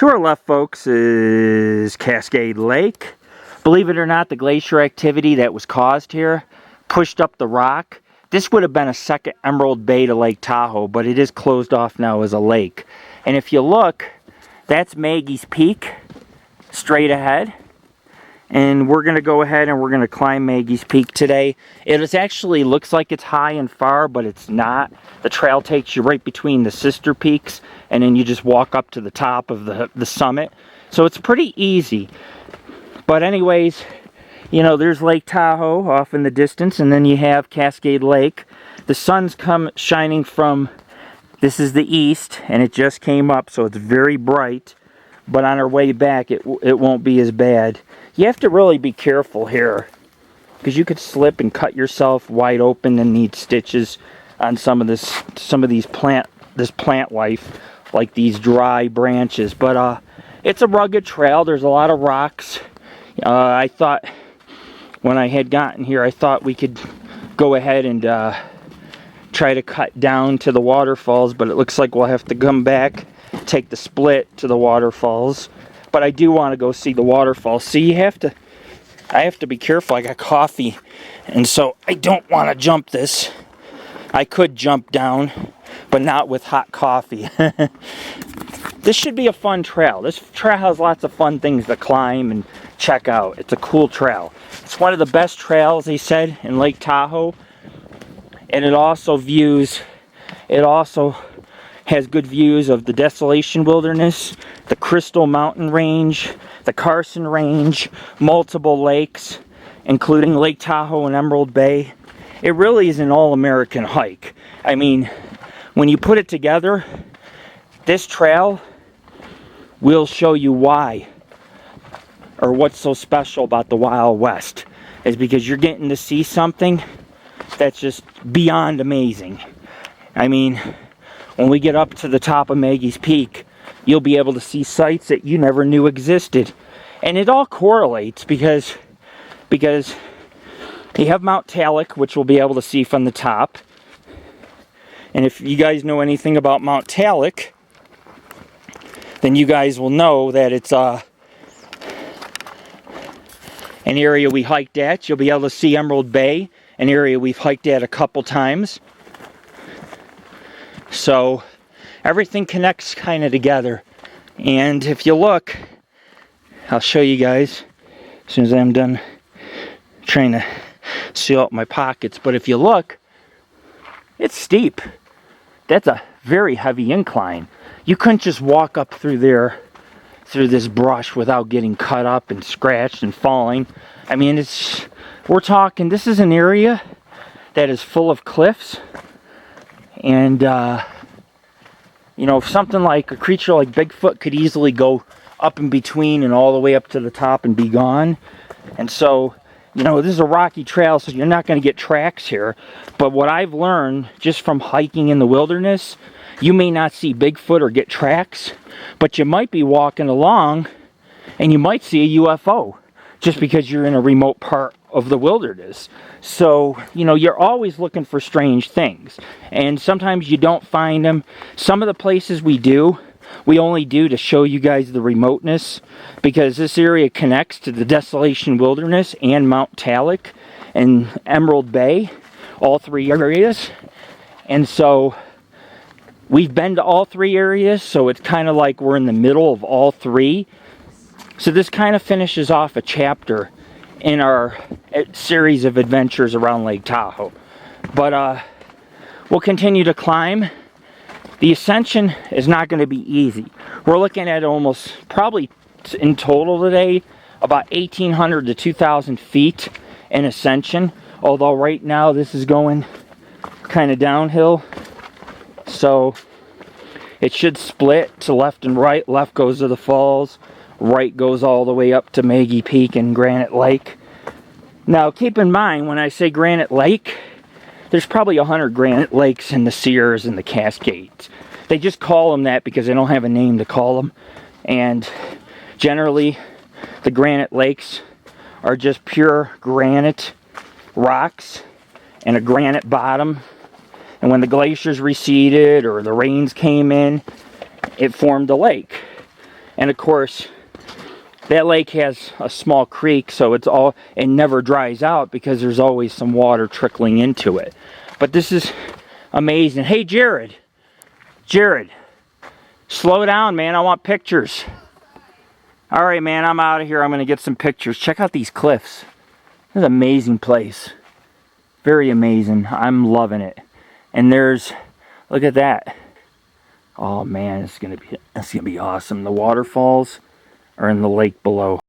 To our left, folks, is Cascade Lake. Believe it or not, the glacier activity that was caused here pushed up the rock. This would have been a second Emerald Bay to Lake Tahoe, but it is closed off now as a lake. And if you look, that's Maggie's Peak, straight ahead. And we're going to go ahead and we're going to climb Maggie's Peak today. It is actually looks like it's high and far, but it's not. The trail takes you right between the sister peaks, and then you just walk up to the top of the summit. So it's pretty easy. But anyways, you know, there's Lake Tahoe off in the distance, and then you have Cascade Lake. The sun's shining from, this is the east, and it just came up, so it's very bright. But on our way back, it won't be as bad. You have to really be careful here, because you could slip and cut yourself wide open and need stitches on some of these plant life, like these dry branches. But it's a rugged trail. There's a lot of rocks. I thought when I had gotten here, I thought we could go ahead and try to cut down to the waterfalls, but it looks like we'll have to come back, take the split to the waterfalls. But I do want to go see the waterfalls. See, I have to be careful. I got coffee, and so I don't want to jump this. I could jump down, but not with hot coffee. This should be a fun trail. This trail has lots of fun things to climb and check out. It's a cool trail. It's one of the best trails, they said, in Lake Tahoe. And it also has good views of the Desolation Wilderness, the Crystal Mountain Range, the Carson Range, multiple lakes, including Lake Tahoe and Emerald Bay. It really is an all-American hike. I mean, when you put it together, this trail will show you why, or what's so special about the Wild West, is because you're getting to see something that's just beyond amazing. I mean, when we get up to the top of Maggie's Peak, you'll be able to see sights that you never knew existed. And it all correlates because you have Mount Talek, which we'll be able to see from the top. And if you guys know anything about Mount Talek, then you guys will know that it's an area we hiked at. You'll be able to see Emerald Bay, an area we've hiked at a couple times. So everything connects kind of together. And if you look, I'll show you guys as soon as I'm done trying to seal up my pockets. But if you look, it's steep. That's a very heavy incline. You couldn't just walk up through there, through this brush, without getting cut up and scratched and falling. I mean, we're talking, this is an area that is full of cliffs. And, you know, something like a creature like Bigfoot could easily go up in between and all the way up to the top and be gone. And so, you know, this is a rocky trail, so you're not going to get tracks here. But what I've learned just from hiking in the wilderness, you may not see Bigfoot or get tracks, but you might be walking along and you might see a UFO just because you're in a remote part of the wilderness. So, you know, you're always looking for strange things. And sometimes you don't find them. Some of the places we only do to show you guys the remoteness, because this area connects to the Desolation Wilderness and Mount Talek and Emerald Bay, all three areas. And so we've been to all three areas, so it's kind of like we're in the middle of all three. So this kind of finishes off a chapter in our series of adventures around Lake Tahoe. But we'll continue to climb. The ascension is not going to be easy. We're looking at almost, probably in total today, about 1,800 to 2,000 feet in ascension. Although right now this is going kind of downhill. So it should split to left and right. Left goes to the falls. Right goes all the way up to Maggie Peak and Granite Lake. Now keep in mind, when I say Granite Lake, there's probably 100 Granite Lakes in the Sierras and the Cascades. They just call them that because they don't have a name to call them. And generally, the Granite Lakes are just pure granite rocks and a granite bottom. And when the glaciers receded or the rains came in, it formed a lake. And of course, that lake has a small creek, so it never dries out because there's always some water trickling into it. But this is amazing. Hey, Jared, slow down, man. I want pictures. All right, man, I'm out of here. I'm going to get some pictures. Check out these cliffs. This is an amazing place. Very amazing. I'm loving it. And look at that. Oh man, it's gonna be awesome. The waterfalls are in the lake below.